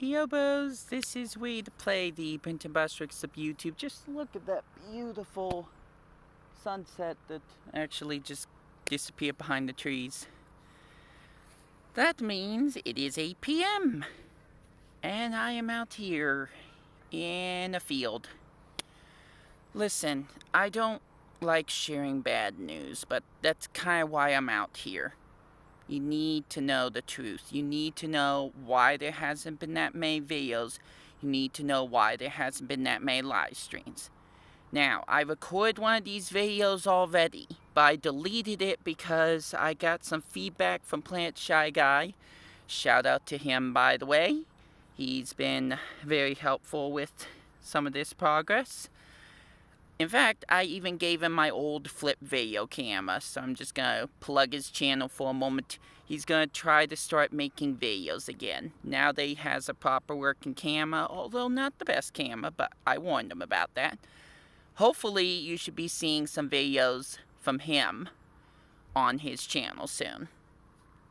Yobos, this is Wii2PLAY, the Printing Bustrix of YouTube. Just look at that beautiful sunset that actually just disappeared behind the trees. That means it is 8 p.m. and I am out here in a field. Listen, I don't like sharing bad news, but that's kind of why I'm out here. You need to know the truth. You need to know why there hasn't been that many videos. You need to know why there hasn't been that many live streams. Now, I recorded one of these videos already, but I deleted it because I got some feedback from Plant Shy Guy. Shout out to him, by the way. He's been very helpful with some of this progress. In fact, I even gave him my old flip video camera, so I'm just gonna plug his channel for a moment. He's gonna try to start making videos again, now that he has a proper working camera, although not the best camera, but I warned him about that. Hopefully, you should be seeing some videos from him on his channel soon.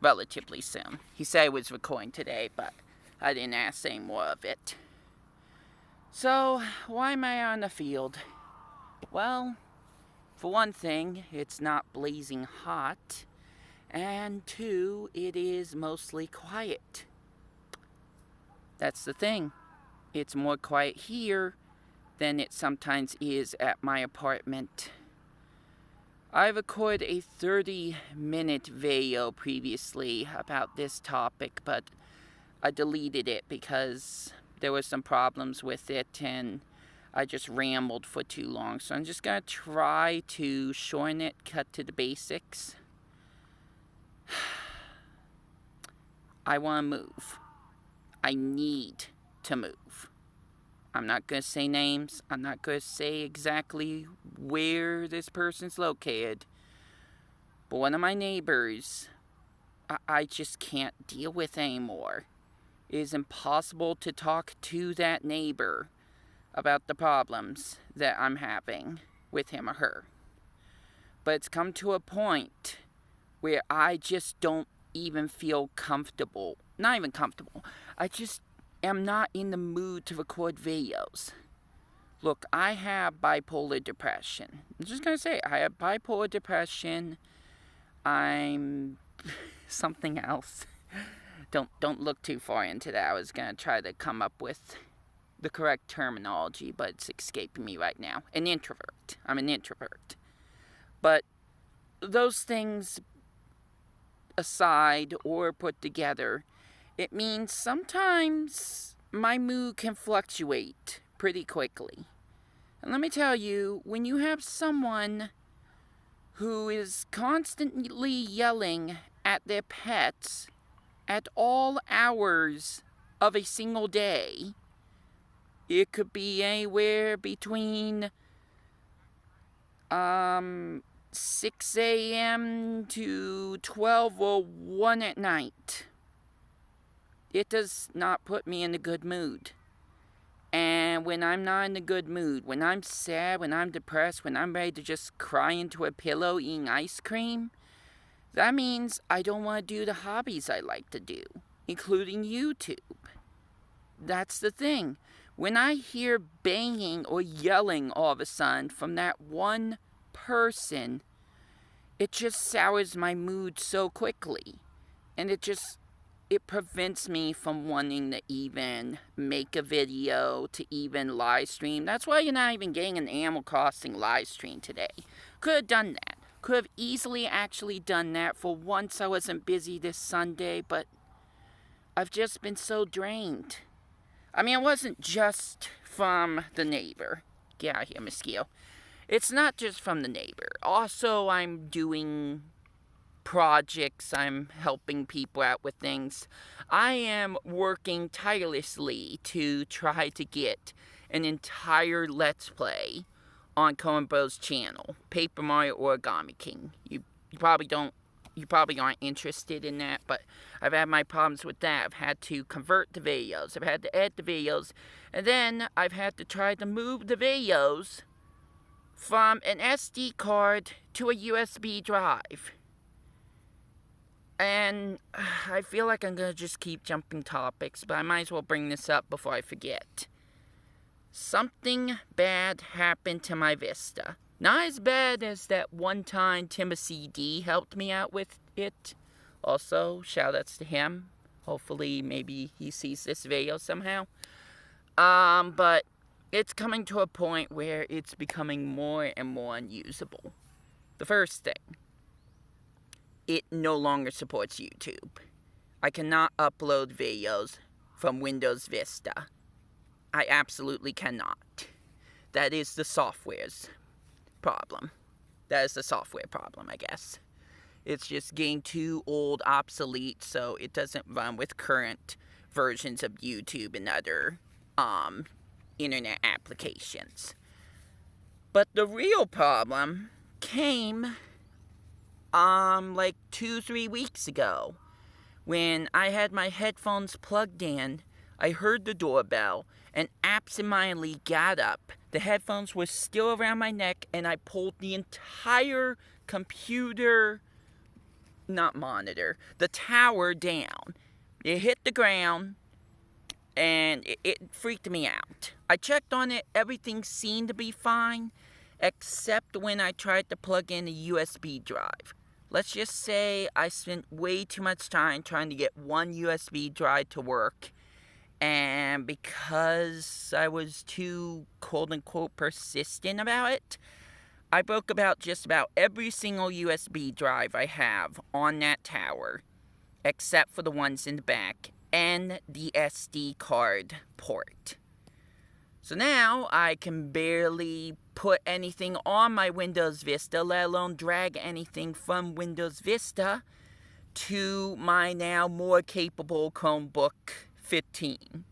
Relatively soon. He said he was recording today, but I didn't ask any more of it. So, why am I on the field? Well, for one thing, it's not blazing hot, and two, it is mostly quiet. That's the thing. It's more quiet here than it sometimes is at my apartment. I recorded a 30-minute video previously about this topic, but I deleted it because there were some problems with it, and I just rambled for too long. So I'm just going to try to shorten it, cut to the basics. I want to move. I need to move. I'm not going to say names. I'm not going to say exactly where this person's located. But one of my neighbors, I just can't deal with anymore. It is impossible to talk to that neighbor about the problems that I'm having with him or her. But it's come to a point where I just don't even feel comfortable. Not even comfortable. I just am not in the mood to record videos. Look, I have bipolar depression. I'm just gonna say, I have bipolar depression. I'm something else. Don't look too far into that. I was gonna try to come up with the correct terminology, but it's escaping me right now. An introvert. I'm an introvert. But those things aside or put together, it means sometimes my mood can fluctuate pretty quickly. And let me tell you, when you have someone who is constantly yelling at their pets at all hours of a single day, it could be anywhere between 6 a.m. to 12 or 1 at night. It does not put me in a good mood. And when I'm not in a good mood, when I'm sad, when I'm depressed, when I'm ready to just cry into a pillow eating ice cream, that means I don't want to do the hobbies I like to do, including YouTube. That's the thing. When I hear banging or yelling all of a sudden from that one person, it just sours my mood so quickly. And it prevents me from wanting to even make a video, to even live stream. That's why you're not even getting an Animal Crossing live stream today. Could have done that. Could have easily actually done that. For once I wasn't busy this Sunday, but I've just been so drained. I mean, it wasn't just from the neighbor. Get out of here, mosquito. It's not just from the neighbor. Also, I'm doing projects. I'm helping people out with things. I am working tirelessly to try to get an entire Let's Play on Coen Bros channel, Paper Mario Origami King. You probably aren't interested in that, but I've had my problems with that. I've had to convert the videos. I've had to edit the videos. And then I've had to try to move the videos from an SD card to a USB drive. And I feel like I'm gonna just keep jumping topics, but I might as well bring this up before I forget. Something bad happened to my Vista. Not as bad as that one time Timothy D helped me out with it. Also, shoutouts to him. Hopefully, maybe he sees this video somehow. But it's coming to a point where it's becoming more and more unusable. The first thing, it no longer supports YouTube. I cannot upload videos from Windows Vista. I absolutely cannot. That is the software's problem. That is the software problem, I guess. It's just getting too old, obsolete, so it doesn't run with current versions of YouTube and other internet applications. But the real problem came like 2-3 weeks ago when I had my headphones plugged in. I heard the doorbell and absentmindedly got up. The headphones were still around my neck, and I pulled the entire computer, not monitor, the tower down. It hit the ground, and it freaked me out. I checked on it. Everything seemed to be fine, except when I tried to plug in a USB drive. Let's just say I spent way too much time trying to get one USB drive to work, and because I was too quote-unquote persistent about it, I broke about just about every single USB drive I have on that tower, except for the ones in the back and the SD card port. So now I can barely put anything on my Windows Vista, let alone drag anything from Windows Vista to my now more capable Chromebook 15.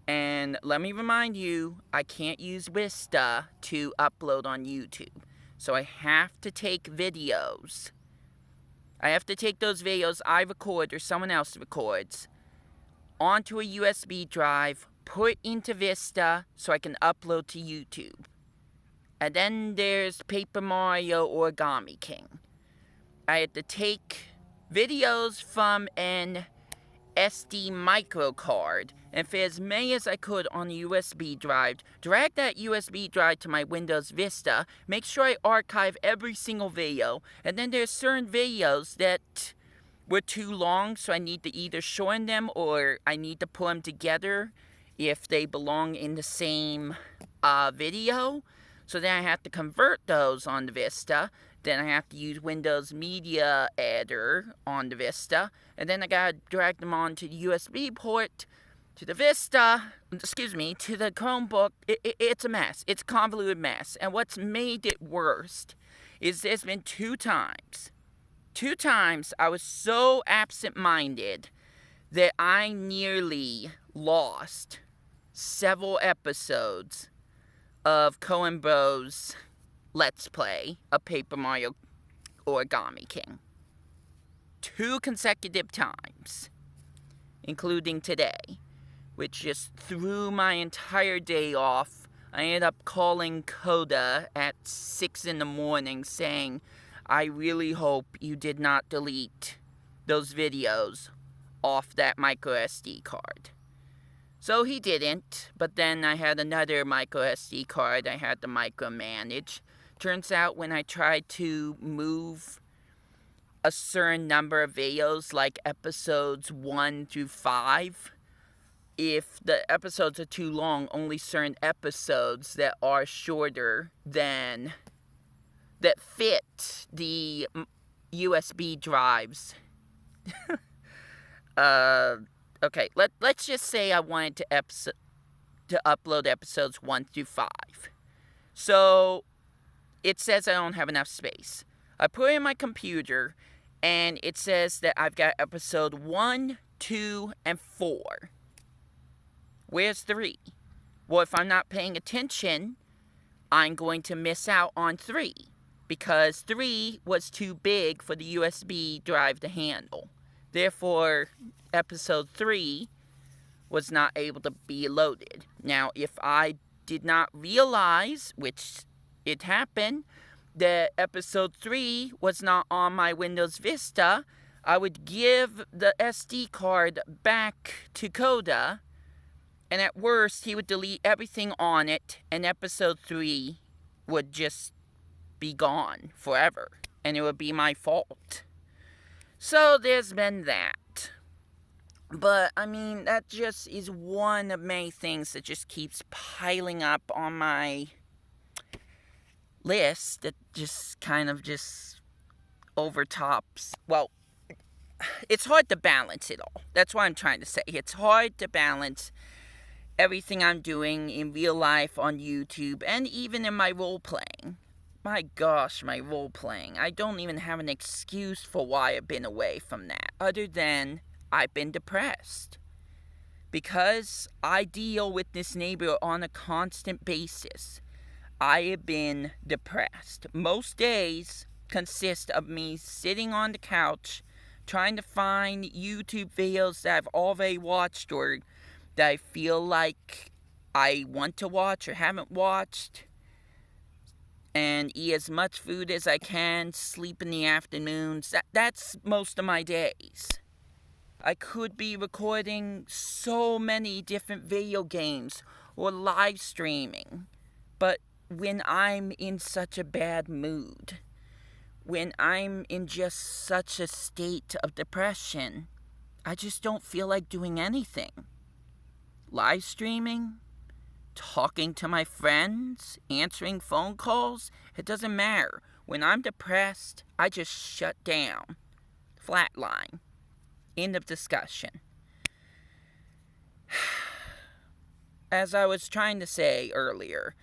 And let me remind you, I can't use Vista to upload on YouTube. So I have to take videos. I have to take those videos I record or someone else records onto a USB drive, put into Vista so I can upload to YouTube. And then there's Paper Mario Origami King. I had to take videos from an SD micro card and fit as many as I could on a USB drive, drag that USB drive to my Windows Vista, make sure I archive every single video, and then there's certain videos that were too long, so I need to either shorten them or I need to put them together if they belong in the same video. So then I have to convert those on the Vista. Then I have to use Windows Media Editor on the Vista. And then I gotta drag them onto the USB port, to the Vista, to the Chromebook. It's a mess. It's a convoluted mess. And what's made it worst is there's been two times I was so absent-minded that I nearly lost several episodes of Coen Bros. Let's Play of Paper Mario Origami King. 2 consecutive times, including today, which just threw my entire day off. I ended up calling Coda at 6 in the morning saying, I really hope you did not delete those videos off that micro SD card. So he didn't, but then I had another micro SD card I had to micromanage. Turns out when I tried to move a certain number of videos, like episodes 1 through 5, if the episodes are too long, only certain episodes that are shorter than, that fit the USB drives. Okay, let's just say I wanted to upload episodes 1 through 5. So it says I don't have enough space. I put it in my computer, and it says that I've got episode 1, 2, and 4. Where's 3? Well, if I'm not paying attention, I'm going to miss out on 3, because 3 was too big for the USB drive to handle. Therefore, episode 3 was not able to be loaded. Now, if I did not realize, which it happened, that episode 3 was not on my Windows Vista, I would give the SD card back to Coda, and at worst, he would delete everything on it, and episode 3 would just be gone forever, and it would be my fault. So there's been that. But, I mean, that just is one of many things that just keeps piling up on my list that just kind of just overtops. Well, it's hard to balance it all. That's what I'm trying to say. It's hard to balance everything I'm doing in real life on YouTube and even in my role-playing. My gosh, my role-playing. I don't even have an excuse for why I've been away from that, other than I've been depressed. Because I deal with this neighbor on a constant basis, I have been depressed. Most days consist of me sitting on the couch trying to find YouTube videos that I've already watched or that I feel like I want to watch or haven't watched, and eat as much food as I can, sleep in the afternoons. That's most of my days. I could be recording so many different video games or live streaming, but when I'm in such a bad mood, when I'm in just such a state of depression, I just don't feel like doing anything. Live streaming, talking to my friends, answering phone calls, it doesn't matter. When I'm depressed, I just shut down. Flatline. End of discussion. As I was trying to say earlier,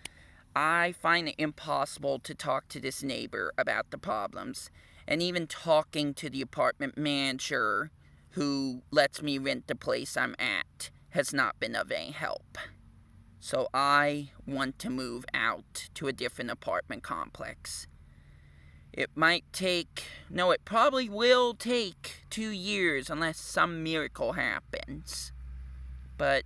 I find it impossible to talk to this neighbor about the problems, and even talking to the apartment manager who lets me rent the place I'm at has not been of any help. So I want to move out to a different apartment complex. It probably will take 2 years unless some miracle happens. But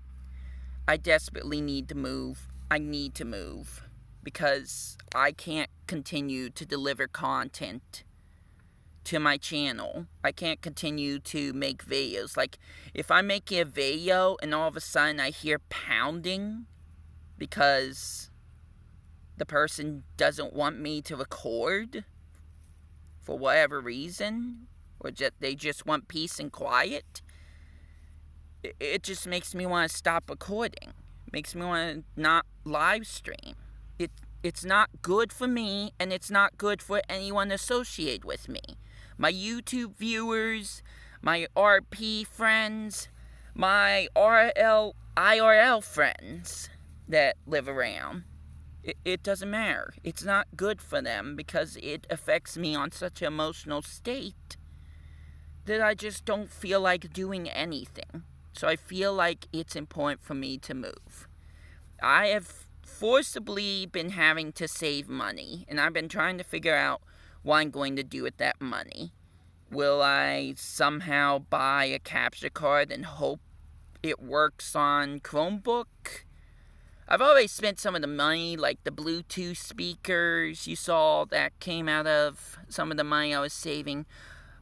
I desperately need to move. I need to move. Because I can't continue to deliver content to my channel. I can't continue to make videos. Like, if I'm making a video and all of a sudden I hear pounding because the person doesn't want me to record for whatever reason, or they just want peace and quiet, it just makes me want to stop recording. It makes me want to not live stream. It's not good for me, and it's not good for anyone associated with me. My YouTube viewers, my RP friends, my IRL friends that live around. It doesn't matter. It's not good for them because it affects me on such an emotional state that I just don't feel like doing anything. So I feel like it's important for me to move. I have forcibly been having to save money, and I've been trying to figure out what I'm going to do with that money. Will I somehow buy a capture card and hope it works on Chromebook? I've already spent some of the money, like the Bluetooth speakers you saw that came out of some of the money I was saving.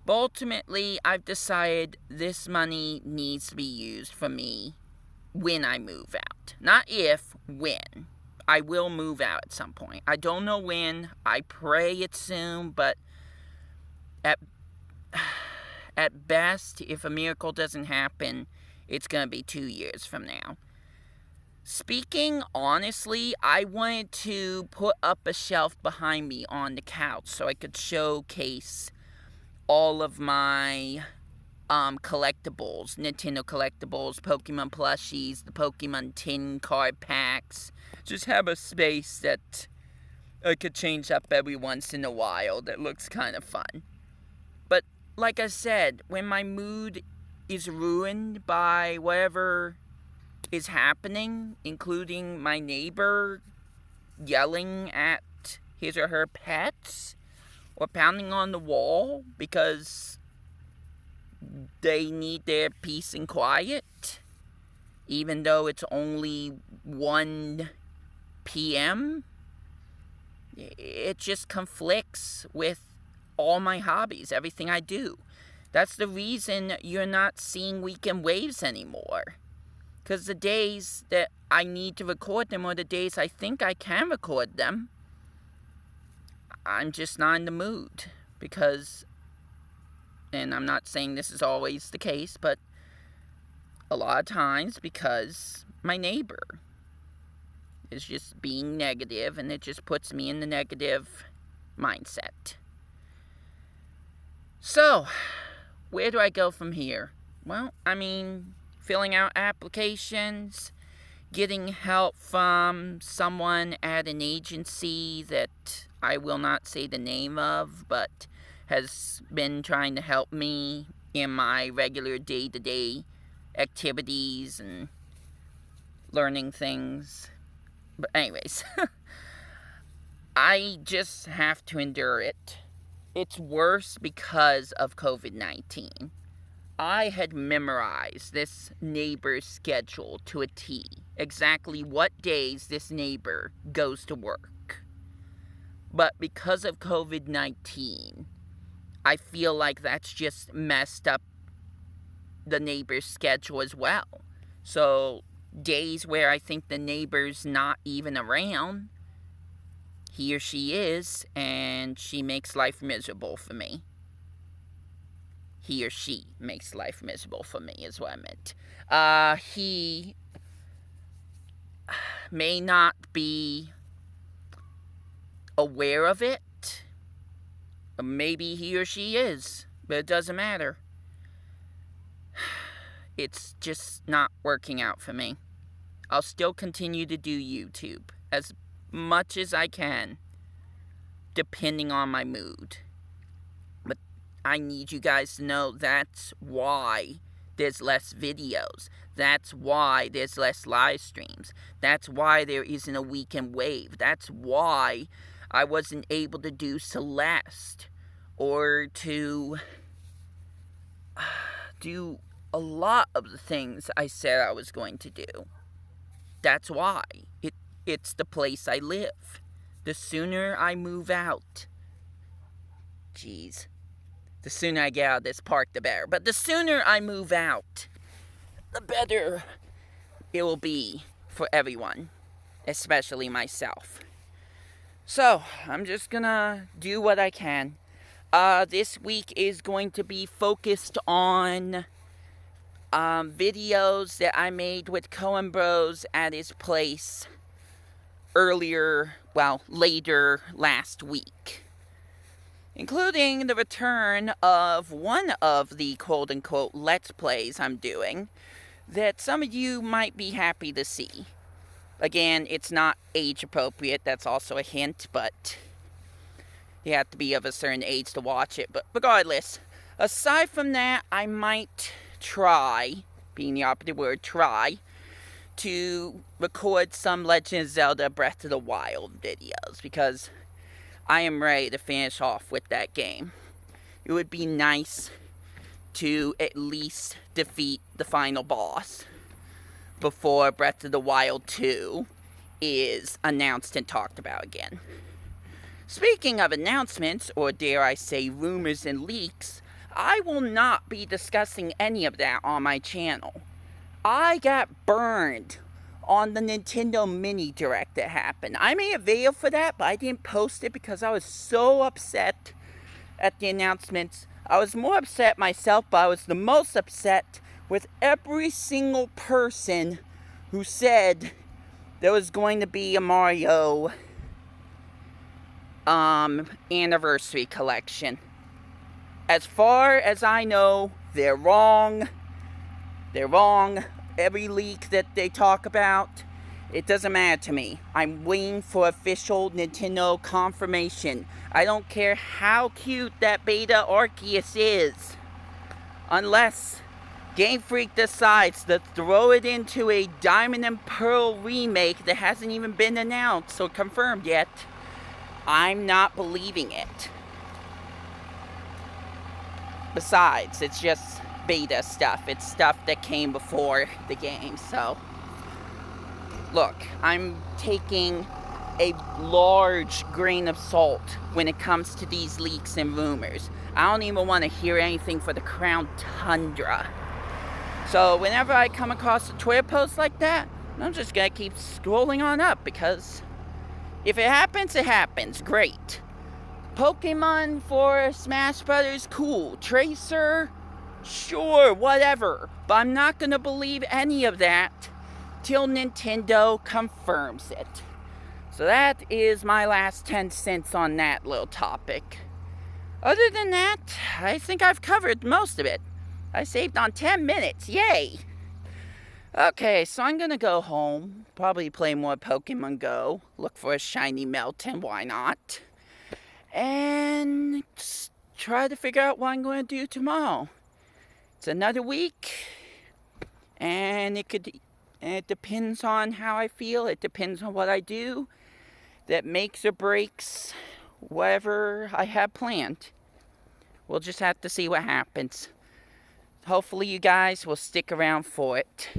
But ultimately, I've decided this money needs to be used for me when I move out. Not if, when. I will move out at some point. I don't know when. I pray it's soon, but at best, if a miracle doesn't happen, it's going to be 2 years from now. Speaking honestly, I wanted to put up a shelf behind me on the couch so I could showcase all of my collectibles, Nintendo collectibles, Pokemon plushies, the Pokemon tin card packs. Just have a space that I could change up every once in a while that looks kind of fun. But like I said, when my mood is ruined by whatever is happening, including my neighbor yelling at his or her pets or pounding on the wall because they need their peace and quiet, even though it's only 1 p.m., it just conflicts with all my hobbies, everything I do. That's the reason you're not seeing weekend waves anymore. Because the days that I need to record them, or the days I think I can record them, I'm just not in the mood. Because, and I'm not saying this is always the case, but a lot of times because my neighbor is just being negative, and it just puts me in the negative mindset. So, where do I go from here? Well, filling out applications, getting help from someone at an agency that I will not say the name of, but has been trying to help me in my regular day-to-day activities and learning things. But anyways, I just have to endure it. It's worse because of COVID-19. I had memorized this neighbor's schedule to a T. Exactly what days this neighbor goes to work. But because of COVID-19, I feel like that's just messed up the neighbor's schedule as well. So, days where I think the neighbor's not even around, he or she is, and she makes life miserable for me. He or she makes life miserable for me is what I meant. He may not be aware of it. Maybe he or she is, but it doesn't matter. It's just not working out for me. I'll still continue to do YouTube as much as I can, depending on my mood. But I need you guys to know that's why there's less videos. That's why there's less live streams. That's why there isn't a weekend wave. That's why I wasn't able to do Celeste or to do a lot of the things I said I was going to do. That's why. It's the place I live. The sooner I move out, the sooner I get out of this park, the better. But the sooner I move out, the better it will be for everyone, especially myself. So, I'm just gonna do what I can. This week is going to be focused on videos that I made with Coen Bros at his place later last week. Including the return of one of the quote-unquote Let's Plays I'm doing that some of you might be happy to see. Again, it's not age-appropriate, that's also a hint, but you have to be of a certain age to watch it. But regardless, aside from that, I might try, being the operative word, try, to record some Legend of Zelda Breath of the Wild videos, because I am ready to finish off with that game. It would be nice to at least defeat the final boss before Breath of the Wild 2 is announced and talked about again. Speaking of announcements, or dare I say rumors and leaks, I will not be discussing any of that on my channel. I got burned on the Nintendo Mini Direct that happened. I made a video for that, but I didn't post it because I was so upset at the announcements. I was more upset myself, but I was the most upset with every single person who said there was going to be a Mario anniversary collection. As far as I know, they're wrong. They're wrong. Every leak that they talk about, it doesn't matter to me. I'm waiting for official Nintendo confirmation. I don't care how cute that Beta Arceus is. Unless Game Freak decides to throw it into a Diamond and Pearl remake that hasn't even been announced or confirmed yet, I'm not believing it. Besides, it's just beta stuff. It's stuff that came before the game, so look, I'm taking a large grain of salt when it comes to these leaks and rumors. I don't even want to hear anything for the Crown Tundra. So whenever I come across a Twitter post like that, I'm just going to keep scrolling on up, because if it happens, it happens. Great. Pokemon for Smash Brothers, cool. Tracer, sure, whatever. But I'm not going to believe any of that till Nintendo confirms it. So that is my last 10 cents on that little topic. Other than that, I think I've covered most of it. I saved on 10 minutes, yay! Okay, so I'm gonna go home, probably play more Pokemon Go, look for a shiny Melton, why not? And just try to figure out what I'm going to do tomorrow. It's another week, and it depends on how I feel, it depends on what I do, that makes or breaks whatever I have planned. We'll just have to see what happens. Hopefully you guys will stick around for it.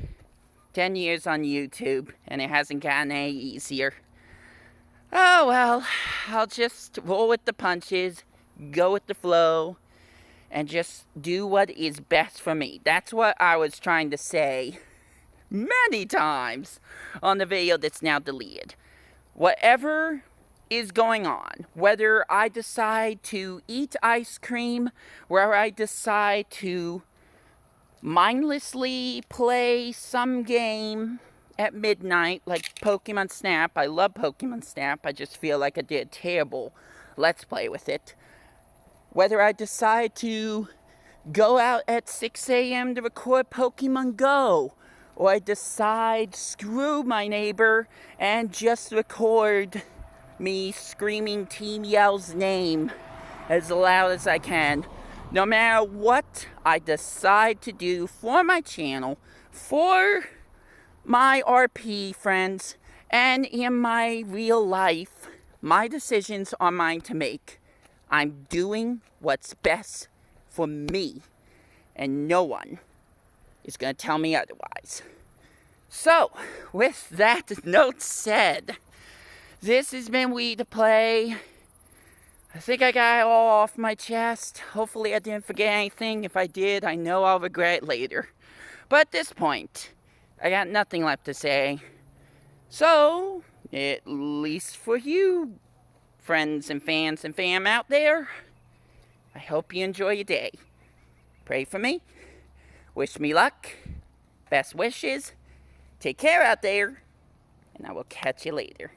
10 years on YouTube, and it hasn't gotten any easier. Oh well, I'll just roll with the punches, go with the flow, and just do what is best for me. That's what I was trying to say many times on the video that's now deleted. Whatever is going on, whether I decide to eat ice cream, whether I decide to mindlessly play some game at midnight, like Pokemon Snap. I love Pokemon Snap. I just feel like I did terrible Let's Play with it. Whether I decide to go out at 6 a.m. to record Pokemon Go, or I decide, screw my neighbor, and just record me screaming Team Yell's name as loud as I can. No matter what I decide to do for my channel, for my RP friends, and in my real life, my decisions are mine to make. I'm doing what's best for me, and no one is going to tell me otherwise. So, with that note said, this has been Wii2Play. I think I got it all off my chest. Hopefully I didn't forget anything. If I did, I know I'll regret it later. But at this point, I got nothing left to say. So, at least for you, friends and fans and fam out there, I hope you enjoy your day. Pray for me. Wish me luck. Best wishes. Take care out there. And I will catch you later.